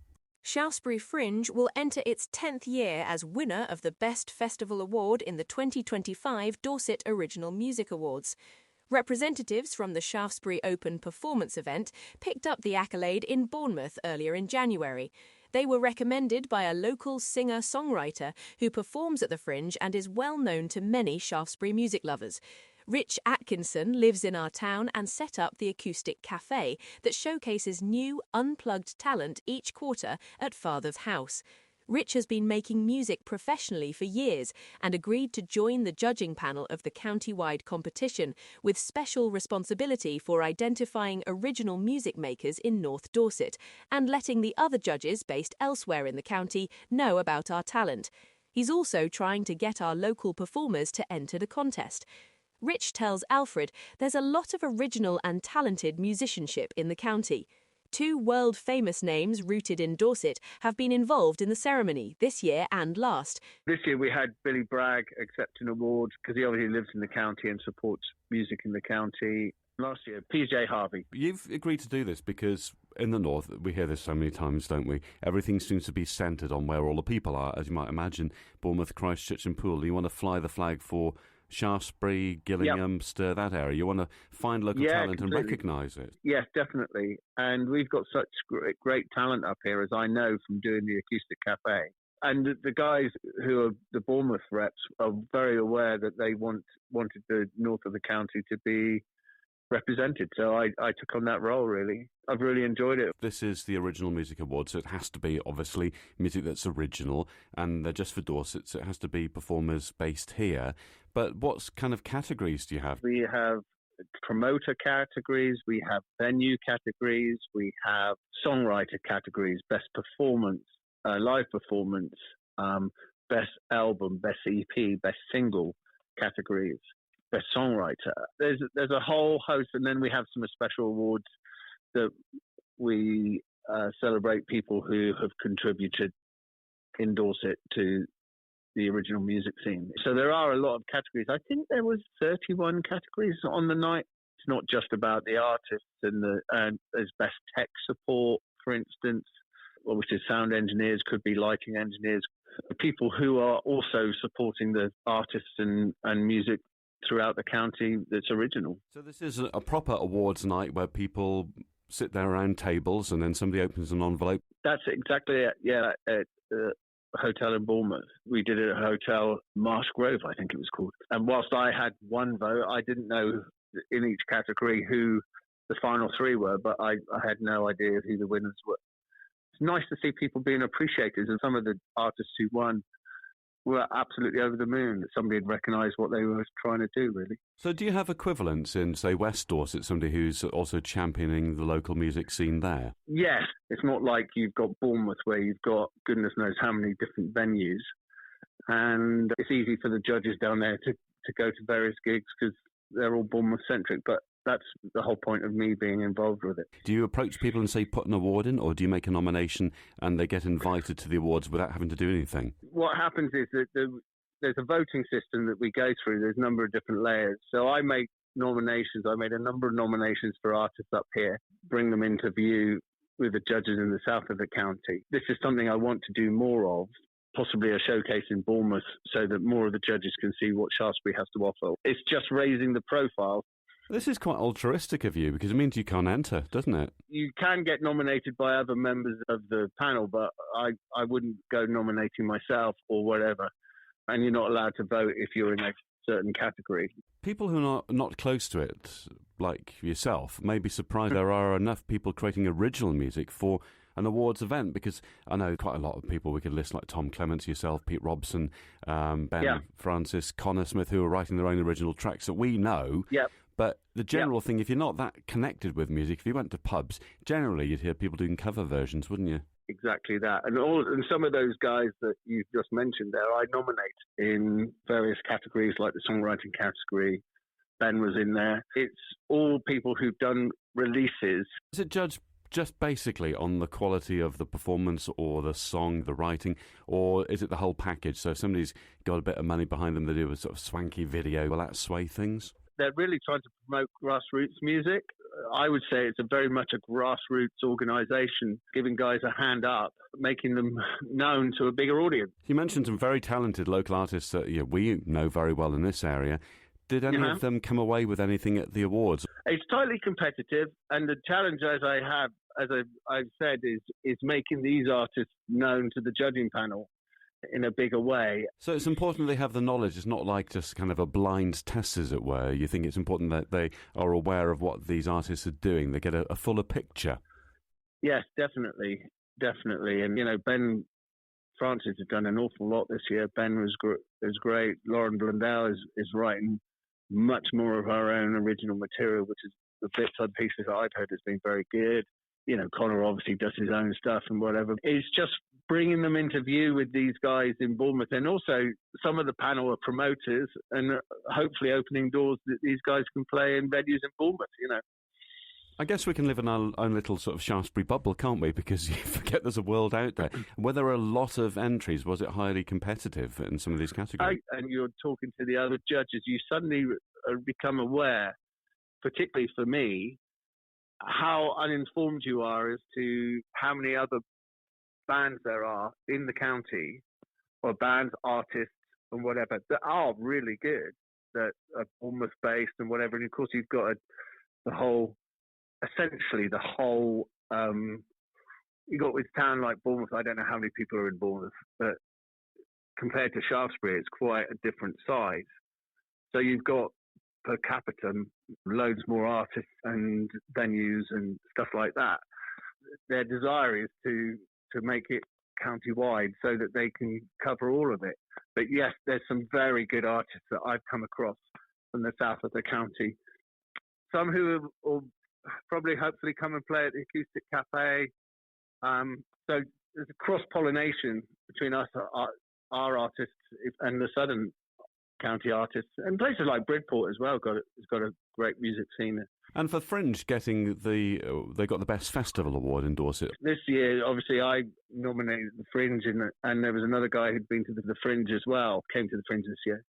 Shaftesbury Fringe will enter its 10th year as winner of the Best Festival Award in the 2025 Dorset Original Music Awards. Representatives from the Shaftesbury Open Performance event picked up the accolade in Bournemouth earlier in January. They were recommended by a local singer-songwriter who performs at the Fringe and is well known to many Shaftesbury music lovers. Rich Atkinson lives in our town and set up the Acoustic Cafe that showcases new, unplugged talent each quarter at Father's House. Rich has been making music professionally for years and agreed to join the judging panel of the county-wide competition with special responsibility for identifying original music makers in North Dorset and letting the other judges based elsewhere in the county know about our talent. He's also trying to get our local performers to enter the contest. Rich tells Alfred there's a lot of original and talented musicianship in the county. 2 world-famous names rooted in Dorset have been involved in the ceremony this year and last. This year we had Billy Bragg accept an award because he obviously lives in the county and supports music in the county. Last year, PJ Harvey. You've agreed to do this because in the north, we hear this so many times, don't we? Everything seems to be centred on where all the people are, as you might imagine. Bournemouth, Christchurch and Poole. You want to fly the flag for Shaftesbury, Gillingham, Stour, that area. You want to find local talent completely. and recognise it. Yes, definitely. And we've got such great talent up here, as I know from doing the Acoustic Cafe. And the guys who are the Bournemouth reps are very aware that they wanted the north of the county to be represented. So I took on that role, really. I've really enjoyed it. This is the Original Music Award, so it has to be, obviously, music that's original, and they're just for Dorset, so it has to be performers based here. But what kind of categories do you have? We have promoter categories, we have venue categories, we have songwriter categories, best performance, live performance, best album, best EP, best single categories, best songwriter. There's a whole host, and then we have some special awards that we celebrate people who have contributed in Dorset to the original music scene. So there are a lot of categories. I think there was 31 categories on the night. It's not just about the artists, and there's best tech support, for instance, which is sound engineers, could be lighting engineers, people who are also supporting the artists and music throughout the county that's original. So this is a proper awards night where people sit there around tables and then somebody opens an envelope. That's exactly it, yeah, at a hotel in Bournemouth. We did it at a hotel, Marsh Grove, I think it was called. And whilst I had one vote, I didn't know in each category who the final 3 were, but I had no idea who the winners were. It's nice to see people being appreciated, and some of the artists who won were absolutely over the moon that somebody had recognised what they were trying to do, really. So do you have equivalents in, say, West Dorset, somebody who's also championing the local music scene there? Yes. It's not like you've got Bournemouth where you've got goodness knows how many different venues, and it's easy for the judges down there to go to various gigs because they're all Bournemouth-centric, but that's the whole point of me being involved with it. Do you approach people and say, put an award in, or do you make a nomination and they get invited to the awards without having to do anything? What happens is that there's a voting system that we go through. There's a number of different layers. So I make nominations. I made a number of nominations for artists up here, bring them into view with the judges in the south of the county. This is something I want to do more of, possibly a showcase in Bournemouth, so that more of the judges can see what Shaftesbury has to offer. It's just raising the profile. This is quite altruistic of you, because it means you can't enter, doesn't it? You can get nominated by other members of the panel, but I wouldn't go nominating myself or whatever. And you're not allowed to vote if you're in a certain category. People who are not close to it, like yourself, may be surprised there are enough people creating original music for an awards event, because I know quite a lot of people we could list, like Tom Clements, yourself, Pete Robson, Ben Francis, Connor Smith, who are writing their own original tracks that we know. Yep. But the general thing, if you're not that connected with music, if you went to pubs, generally you'd hear people doing cover versions, wouldn't you? Exactly that. And some of those guys that you just mentioned there, I nominate in various categories, like the songwriting category. Ben was in there. It's all people who've done releases. Is it judged just basically on the quality of the performance or the song, the writing, or is it the whole package? So if somebody's got a bit of money behind them, they do a sort of swanky video, will that sway things? They're really trying to promote grassroots music. I would say it's very much a grassroots organisation, giving guys a hand up, making them known to a bigger audience. You mentioned some very talented local artists that we know very well in this area. Did any of them come away with anything at the awards? It's totally competitive, and the challenge, as I've said, is making these artists known to the judging panel. in a bigger way. So it's important they have the knowledge. It's not like just kind of a blind test, as it were. You think it's important that they are aware of what these artists are doing. They get a fuller picture. Yes, definitely. And, Ben Francis has done an awful lot this year. Ben was great. Lauren Blundell is writing much more of her own original material, which is the bits and pieces that I've heard has been very good. Connor obviously does his own stuff and whatever. It's just bringing them into view with these guys in Bournemouth, and also some of the panel are promoters, and hopefully opening doors that these guys can play in venues in Bournemouth, I guess we can live in our own little sort of Shaftesbury bubble, can't we? Because you forget there's a world out there. Were there a lot of entries? Was it highly competitive in some of these categories? And you're talking to the other judges, you suddenly become aware, particularly for me, how uninformed you are as to how many other bands there are in the county, or bands, artists, and whatever, that are really good, that are Bournemouth-based and whatever. And of course, you've got essentially the whole, you got with a town like Bournemouth, I don't know how many people are in Bournemouth, but compared to Shaftesbury, it's quite a different size. So you've got per capita loads more artists and venues and stuff like that. Their desire is to make it county-wide so that they can cover all of it. But yes, there's some very good artists that I've come across from the south of the county. Some who will probably hopefully come and play at the Acoustic Cafe. So there's a cross-pollination between us, our artists, and the southern county artists, and places like Bridport as well has got a great music scene. And for Fringe getting they got the Best Festival Award in Dorset. This year, obviously, I nominated the Fringe, and there was another guy who'd been to the Fringe as well, came to the Fringe this year.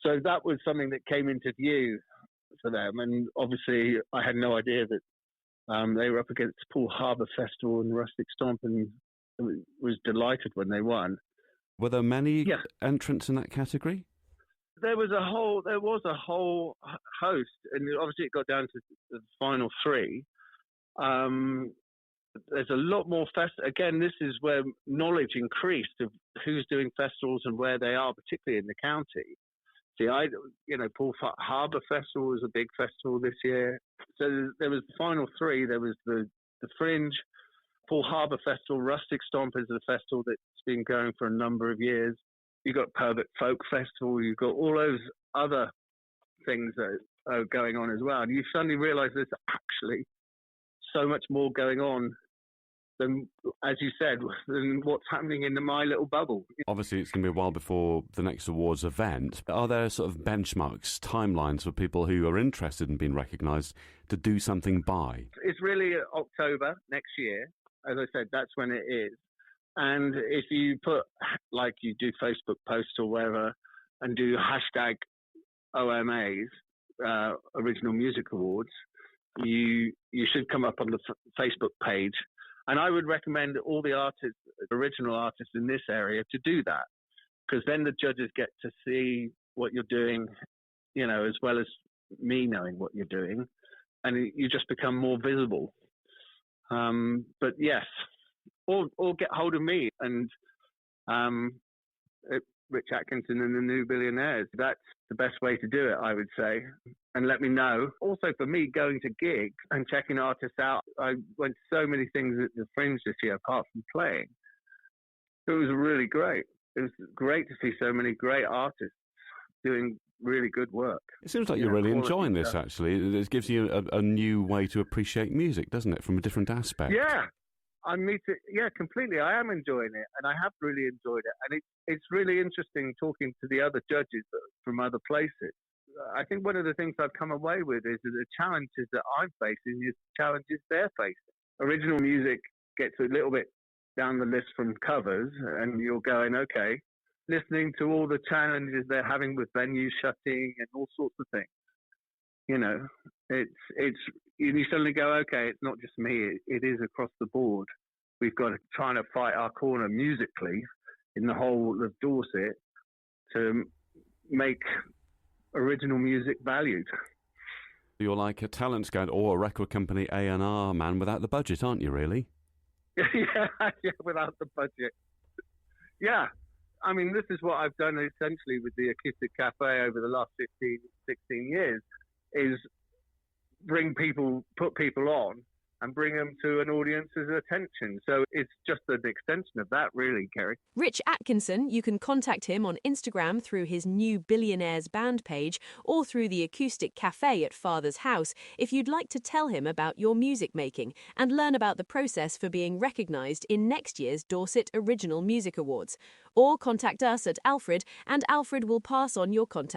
So that was something that came into view for them, and obviously I had no idea that they were up against Poole Harbour Festival and Rustic Stomp, and was delighted when they won. Were there many entrants in that category? There was a whole host, and obviously it got down to the final three. There's a lot more Again, this is where knowledge increased of who's doing festivals and where they are, particularly in the county. See, Poole Harbour Festival was a big festival this year. So there was the final three. There was the Fringe, Poole Harbour Festival, Rustic Stomp is a festival that's been going for a number of years. You've got Purbeck Folk Festival. You've got all those other things that are going on as well. And you suddenly realise there's actually so much more going on than, as you said, than what's happening in my little bubble. Obviously, it's going to be a while before the next awards event. Are there sort of benchmarks, timelines for people who are interested in being recognised to do something by? It's really October next year. As I said, that's when it is. And if you put, like you do Facebook posts or whatever, and do hashtag OMAs, Original Music Awards, you should come up on the Facebook page. And I would recommend all the artists, original artists in this area, to do that, because then the judges get to see what you're doing, as well as me knowing what you're doing, and you just become more visible. But yes, or get hold of me and Rich Atkinson and the New Billionaires. That's the best way to do it, I would say. And let me know. Also, for me, going to gigs and checking artists out, I went to so many things at the Fringe this year, apart from playing. It was really great. It was great to see so many great artists doing really good work. It seems like you're really enjoying this, actually. It gives you a new way to appreciate music, doesn't it, from a different aspect? Yeah. Completely. I am enjoying it, and I have really enjoyed it. And it's really interesting talking to the other judges from other places. I think one of the things I've come away with is that the challenges that I'm facing is the challenges they're facing. Original music gets a little bit down the list from covers, and you're going, okay, listening to all the challenges they're having with venues shutting and all sorts of things. You suddenly go, okay, it's not just me, it is across the board. We've got to try to fight our corner musically in the whole of Dorset to make original music valued. You're like a talent scout or a record company A&R man without the budget, aren't you, really? yeah, without the budget. Yeah, I mean, this is what I've done essentially with the Acoustic Cafe over the last 15, 16 years, is put people on and bring them to an audience's attention. So it's just an extension of that, really, Kerry. Rich Atkinson, you can contact him on Instagram through his new Billionaires Band page or through the Acoustic Cafe at Father's House if you'd like to tell him about your music making and learn about the process for being recognised in next year's Dorset Original Music Awards. Or contact us at Alfred, and Alfred will pass on your contact